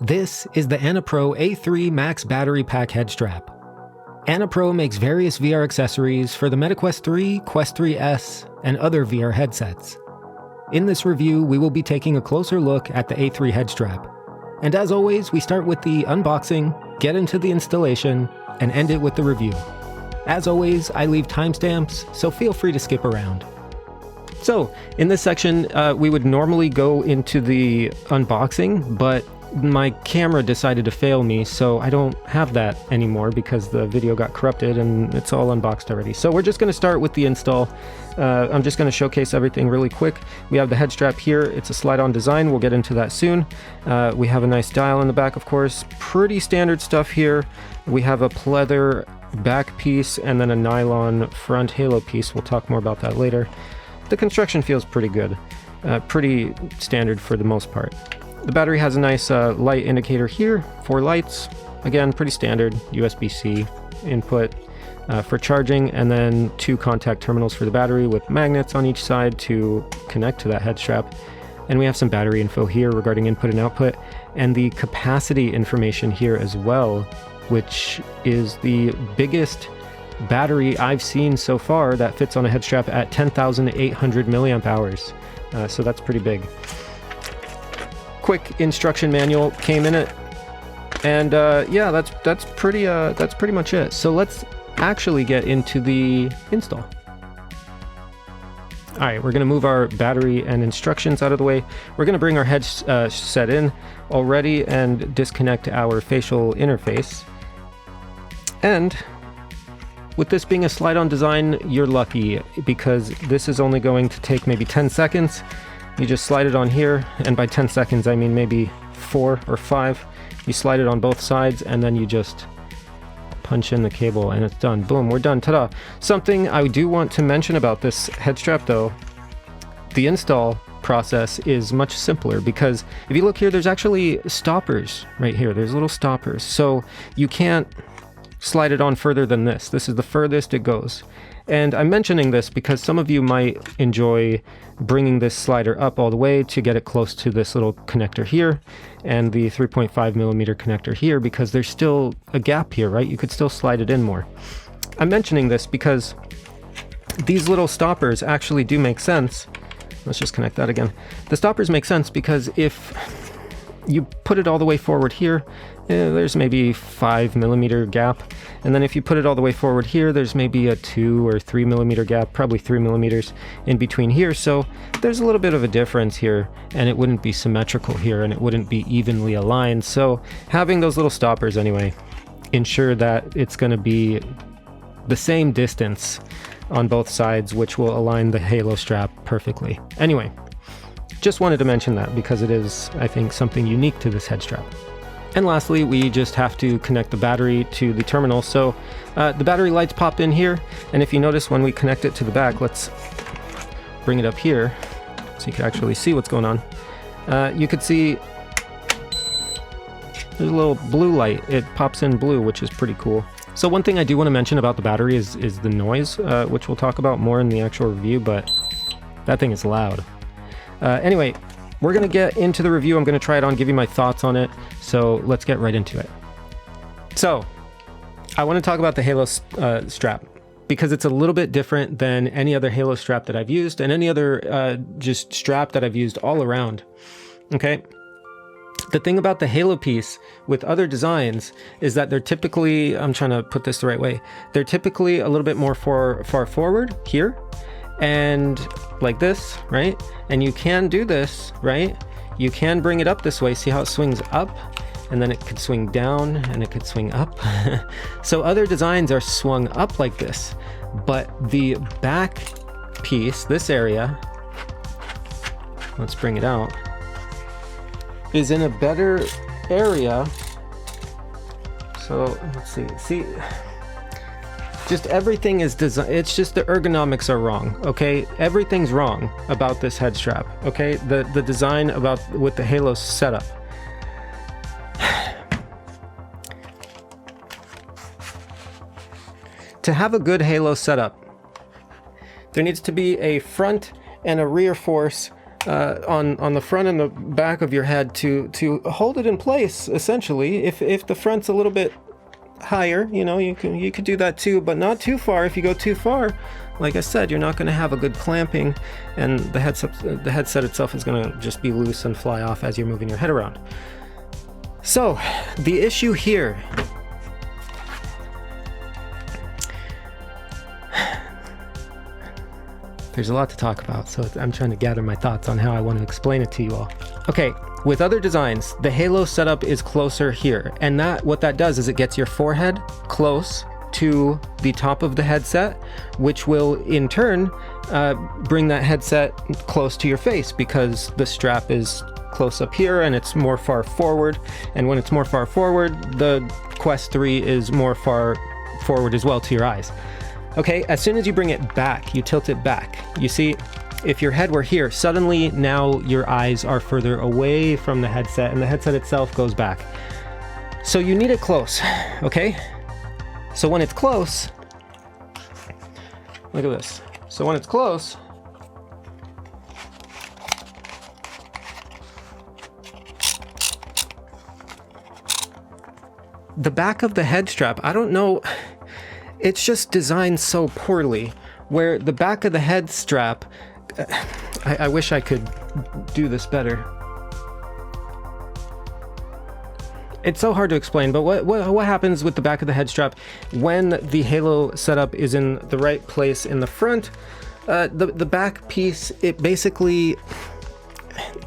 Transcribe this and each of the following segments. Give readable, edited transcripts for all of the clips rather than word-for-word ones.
This is the ANNAPRO A3 Max Battery Pack Head Strap. ANNAPRO makes various VR accessories for the MetaQuest 3, Quest 3S, and other VR headsets. In this review, we will be taking a closer look at the A3 head strap. And as always, we start with the unboxing, get into the installation, and end it with the review. As always, I leave timestamps, so feel free to skip around. So, in this section, we would normally go into the unboxing, but my camera decided to fail me, so I don't have that anymore because the video got corrupted and it's all unboxed already. So we're just going to start with the install. I'm just going to showcase everything really quick. We have the head strap here. It's a slide-on design. We'll get into that soon. We have a nice dial in the back, of course. Pretty standard stuff here. We have a pleather back piece and then a nylon front halo piece. We'll talk more about that later. The construction feels pretty good. Pretty standard for the most part. The battery has a nice light indicator here, 4 lights. Again, pretty standard USB-C input for charging, and then 2 contact terminals for the battery with magnets on each side to connect to that head strap. And we have some battery info here regarding input and output, and the capacity information here as well, which is the biggest battery I've seen so far that fits on a head strap at 10,800 milliamp hours. So that's pretty big. Quick instruction manual came in it, and yeah, that's pretty much it. So let's actually get into the install. All right, we're gonna move our battery and instructions out of the way. We're gonna bring our head set in already and disconnect our facial interface. And with this being a slide-on design, you're lucky because this is only going to take maybe 10 seconds. You just slide it on here, and by 10 seconds I mean maybe 4 or 5. You slide it on both sides and then you just punch in the cable and it's done. Boom, we're done. Ta-da! Something I do want to mention about this head strap though, the install process is much simpler because if you look here, there's actually stoppers right here. There's little stoppers. So you can't slide it on further than this. This is the furthest it goes. And I'm mentioning this because some of you might enjoy bringing this slider up all the way to get it close to this little connector here and the 3.5 millimeter connector here because there's still a gap here, right? You could still slide it in more. I'm mentioning this because these little stoppers actually do make sense. Let's just connect that again. The stoppers make sense because if you put it all the way forward here, there's maybe 5 millimeter gap, and then if you put it all the way forward here, there's maybe a 2 or 3 millimeter gap, probably 3 millimeters in between here. So there's a little bit of a difference here, and it wouldn't be symmetrical here, and it wouldn't be evenly aligned. So having those little stoppers anyway ensure that it's going to be the same distance on both sides, which will align the halo strap perfectly. Anyway, just wanted to mention that because it is, I think, something unique to this head strap. And lastly, we just have to connect the battery to the terminal. So the battery lights pop in here, and if you notice when we connect it to the back, let's bring it up here so you can actually see what's going on. You could see there's a little blue light. It pops in blue, which is pretty cool. So one thing I do want to mention about the battery is the noise, which we'll talk about more in the actual review, but that thing is loud. Anyway, we're going to get into the review. I'm going to try it on, give you my thoughts on it. So let's get right into it. So I want to talk about the Halo strap because it's a little bit different than any other Halo strap that I've used and any other just strap that I've used all around. Okay. The thing about the Halo piece with other designs is that they're typically, I'm trying to put this the right way, they're typically a little bit more far forward here. And like this, right? And you can do this, right? You can bring it up this way. See how it swings up? And then it could swing down and it could swing up. So other designs are swung up like this, but the back piece, this area, let's bring it out, is in a better area. So let's see. Just everything is designed, it's just the ergonomics are wrong, okay? Everything's wrong about this head strap, okay? The design with the Halo setup. To have a good Halo setup, there needs to be a front and a rear force on the front and the back of your head to hold it in place. Essentially, if the front's a little bit higher, you know, you could do that too, but not too far. If you go too far, like I said, you're not going to have a good clamping, and the headset itself is going to just be loose and fly off as you're moving your head around. So the issue here, there's a lot to talk about, so I'm trying to gather my thoughts on how I want to explain it to you all. Okay, with other designs, the halo setup is closer here, and what that does is it gets your forehead close to the top of the headset, which will in turn bring that headset close to your face, because the strap is close up here and it's more far forward, and when it's more far forward, the Quest 3 is more far forward as well to your eyes. Okay, as soon as you bring it back, you tilt it back, you see, if your head were here, suddenly now your eyes are further away from the headset and the headset itself goes back. So you need it close, okay? So when it's close, look at this. So when it's close, the back of the head strap, I don't know, it's just designed so poorly, where the back of the head strap, I wish I could do this better. It's so hard to explain, but what happens with the back of the head strap when the halo setup is in the right place in the front? The back piece, it basically,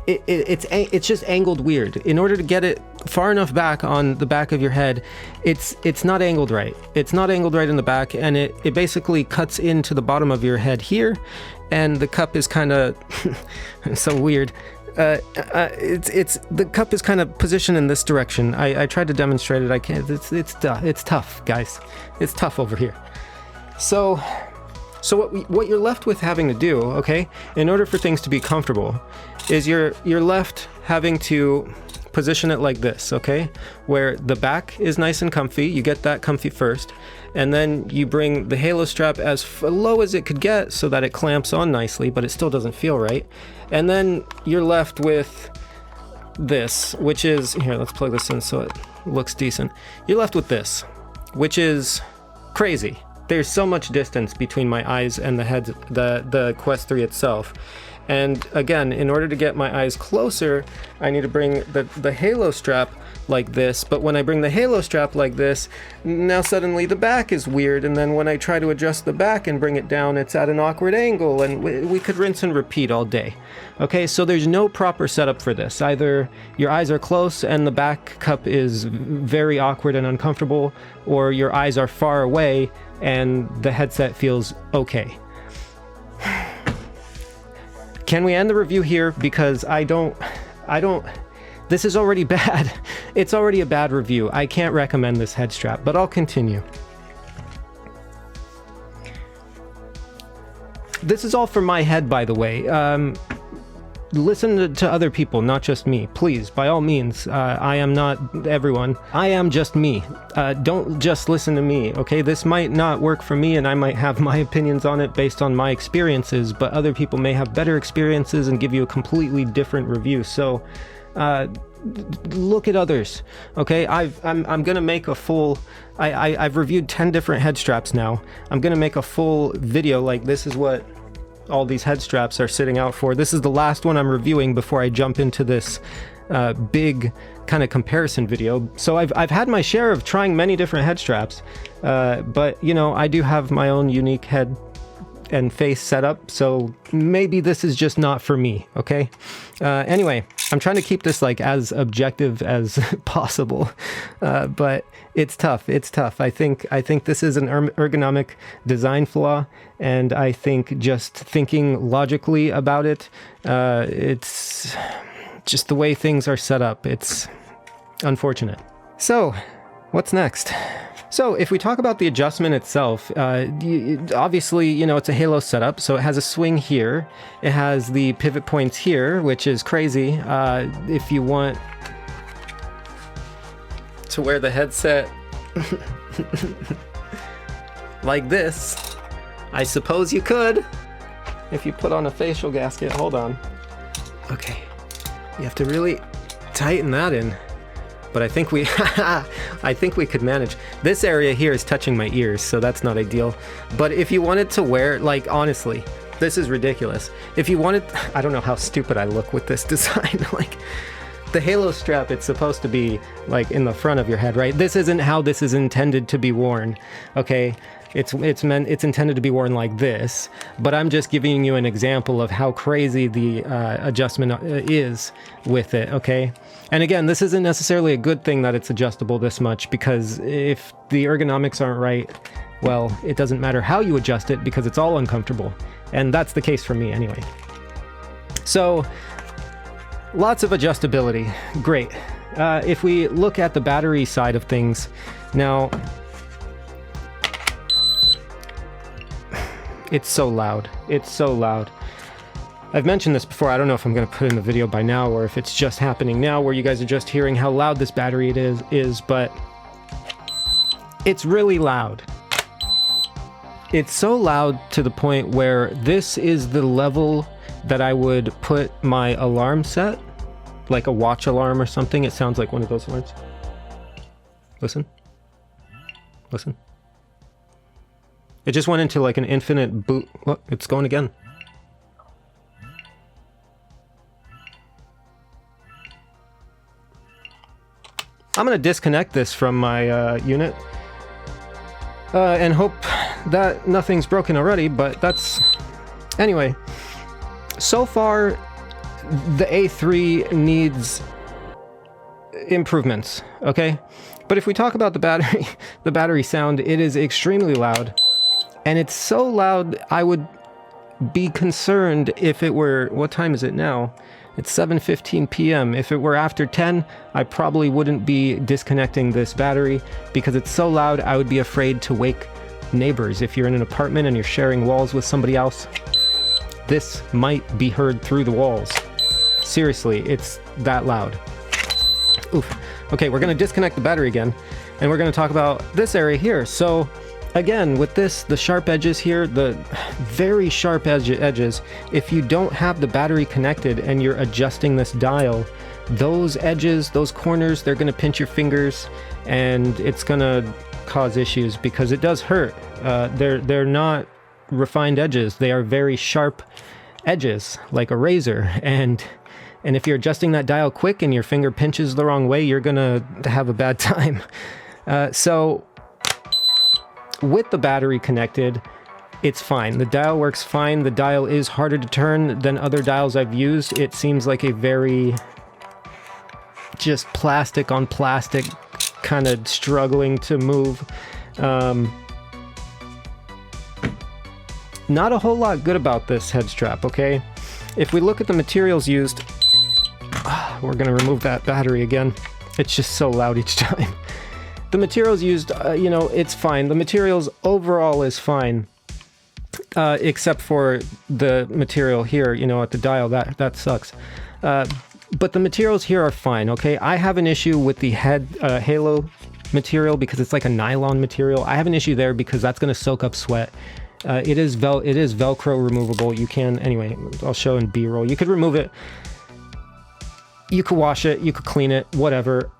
it's just angled weird. In order to get it far enough back on the back of your head, it's not angled right. It's not angled right in the back, and it basically cuts into the bottom of your head here, and the cup is kind of so weird. The cup is kind of positioned in this direction. I tried to demonstrate it. I can't. It's tough, guys. It's tough over here. So what you're left with having to do, okay, in order for things to be comfortable, is you're left having to position it like this, okay, where the back is nice and comfy. You get that comfy first, and then you bring the halo strap as low as it could get so that it clamps on nicely, but it still doesn't feel right. And then you're left with this, which is, here, let's plug this in so it looks decent. You're left with this, which is crazy. There's so much distance between my eyes and the Quest 3 itself. And again, in order to get my eyes closer, I need to bring the halo strap like this. But when I bring the halo strap like this, now suddenly the back is weird. And then when I try to adjust the back and bring it down, it's at an awkward angle. And we could rinse and repeat all day. Okay, so there's no proper setup for this. Either your eyes are close and the back cup is very awkward and uncomfortable, or your eyes are far away and the headset feels okay. Can we end the review here? Because I don't, this is already bad. It's already a bad review. I can't recommend this head strap, but I'll continue. This is all for my head, by the way. Listen to other people, not just me. Please, by all means. I am not everyone. I am just me. Don't just listen to me, okay? This might not work for me, and I might have my opinions on it based on my experiences, but other people may have better experiences and give you a completely different review. So, look at others, okay? I'm gonna make a full... I've reviewed 10 different head straps now. I'm gonna make a full video, like this is what all these head straps are sitting out for. This is the last one I'm reviewing before I jump into this big kind of comparison video. So I've had my share of trying many different head straps, but you know, I do have my own unique head and face setup, so maybe this is just not for me, okay? Anyway, I'm trying to keep this like as objective as possible, but it's tough. It's tough. I think this is an ergonomic design flaw, and I think just thinking logically about it, it's just the way things are set up. It's unfortunate. So, what's next? So if we talk about the adjustment itself, obviously, you know, it's a halo setup, so it has a swing here. It has the pivot points here, which is crazy. If you want to wear the headset like this, I suppose you could, if you put on a facial gasket. Hold on. Okay, you have to really tighten that in. But I think we, I think we could manage. This area here is touching my ears, so that's not ideal. But if you wanted to wear, like, honestly, this is ridiculous. If you wanted, I don't know how stupid I look with this design. Like, the halo strap, it's supposed to be like in the front of your head, right? This isn't how this is intended to be worn, okay? It's intended to be worn like this, but I'm just giving you an example of how crazy the adjustment is with it, okay? And again, this isn't necessarily a good thing that it's adjustable this much, because if the ergonomics aren't right, well, it doesn't matter how you adjust it because it's all uncomfortable. And that's the case for me anyway. So, lots of adjustability, great. If we look at the battery side of things, now, it's so loud. It's so loud. I've mentioned this before. I don't know if I'm going to put it in the video by now or if it's just happening now where you guys are just hearing how loud this battery is, but it's really loud. It's so loud to the point where this is the level that I would put my alarm set, like a watch alarm or something. It sounds like one of those alarms. Listen. Listen. It just went into like an infinite boot. Oh, it's going again. I'm going to disconnect this from my unit and hope that nothing's broken already, but that's... Anyway, so far the A3 needs improvements, okay? But if we talk about the battery sound, it is extremely loud. And it's so loud, I would be concerned if it were... What time is it now? It's 7:15 p.m. If it were after 10, I probably wouldn't be disconnecting this battery because it's so loud, I would be afraid to wake neighbors. If you're in an apartment and you're sharing walls with somebody else, this might be heard through the walls. Seriously, it's that loud. Oof. Okay, we're going to disconnect the battery again, and we're going to talk about this area here. So, again, with this, the sharp edges here, the very sharp edges, if you don't have the battery connected and you're adjusting this dial, those edges, those corners, they're going to pinch your fingers, and it's going to cause issues because it does hurt. They're not refined edges. They are very sharp edges, like a razor, and if you're adjusting that dial quick and your finger pinches the wrong way, you're going to have a bad time. So with the battery connected, it's fine. The dial works fine. The dial is harder to turn than other dials I've used. It seems like a very just plastic on plastic, kind of struggling to move. Not a whole lot good about this head strap, okay? If we look at the materials used, we're going to remove that battery again. It's just so loud each time. The materials used, you know, it's fine. The materials overall is fine, except for the material here, you know, at the dial. That sucks. But the materials here are fine, okay? I have an issue with the head halo material because it's like a nylon material. I have an issue there because that's going to soak up sweat. It is Velcro removable. You can, anyway, I'll show in B-roll. You could remove it. You could wash it. You could clean it, whatever.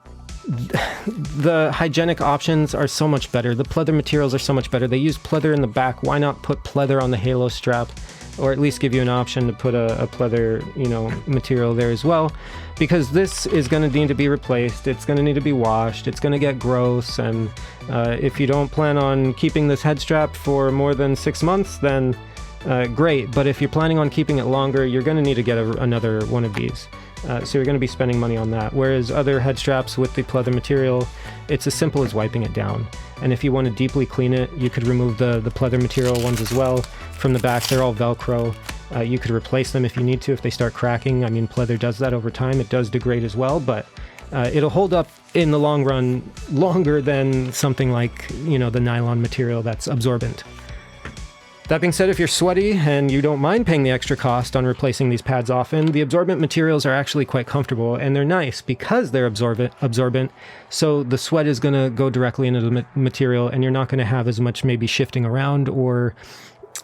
The hygienic options are so much better. The pleather materials are so much better. They use pleather in the back. Why not put pleather on the halo strap, or at least give you an option to put a pleather, you know, material there as well? Because this is going to need to be replaced. It's going to need to be washed. It's going to get gross, and if you don't plan on keeping this head strap for more than 6 months, then great. But if you're planning on keeping it longer, you're going to need to get another one of these. So you're going to be spending money on that. Whereas other head straps with the pleather material, it's as simple as wiping it down. And if you want to deeply clean it, you could remove the pleather material ones as well. From the back, they're all Velcro. You could replace them if you need to, if they start cracking. I mean, pleather does that over time. It does degrade as well, but it'll hold up in the long run longer than something like, you know, the nylon material that's absorbent. That being said, if you're sweaty and you don't mind paying the extra cost on replacing these pads often, the absorbent materials are actually quite comfortable, and they're nice because they're absorbent, so the sweat is going to go directly into the material, and you're not going to have as much maybe shifting around or,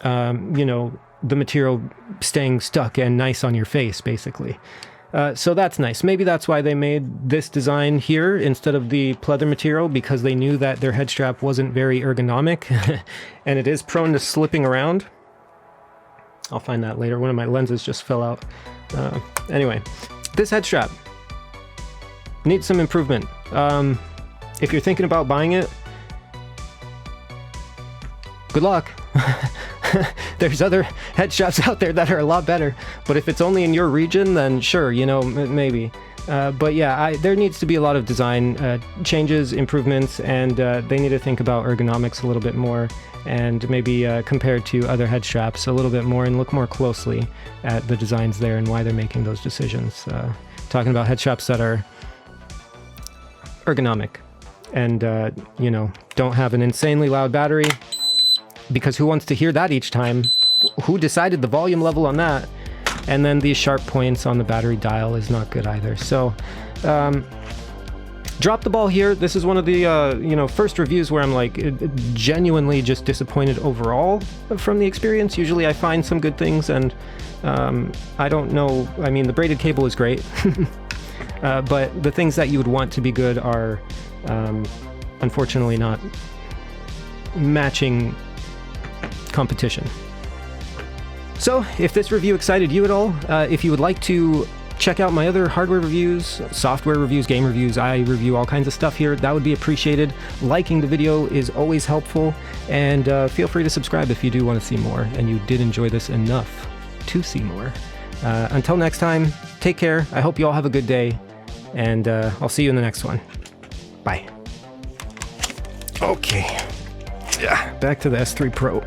you know, the material staying stuck and nice on your face, basically. So that's nice. Maybe that's why they made this design here instead of the pleather material, because they knew that their head strap wasn't very ergonomic and it is prone to slipping around. I'll find that later. One of my lenses just fell out. Anyway, this head strap needs some improvement. If you're thinking about buying it, good luck. There's other head straps out there that are a lot better, but if it's only in your region, then sure, you know, maybe. But yeah, there needs to be a lot of design changes, improvements, and they need to think about ergonomics a little bit more, and maybe compared to other head straps a little bit more, and look more closely at the designs there and why they're making those decisions. Talking about head straps that are ergonomic and, you know, don't have an insanely loud battery, because who wants to hear that each time? Who decided the volume level on that? And then these sharp points on the battery dial is not good either. So, drop the ball here. This is one of the, you know, first reviews where I'm like genuinely just disappointed overall from the experience. Usually I find some good things, and I don't know. I mean, the braided cable is great, but the things that you would want to be good are unfortunately not matching competition. So if this review excited you at all, if you would like to check out my other hardware reviews, software reviews, game reviews, I review all kinds of stuff here, that would be appreciated. Liking the video is always helpful, and feel free to subscribe if you do want to see more and you did enjoy this enough to see more. Until next time, take care. I hope you all have a good day, and I'll see you in the next one. Bye. Okay. Yeah, back to the S3 Pro.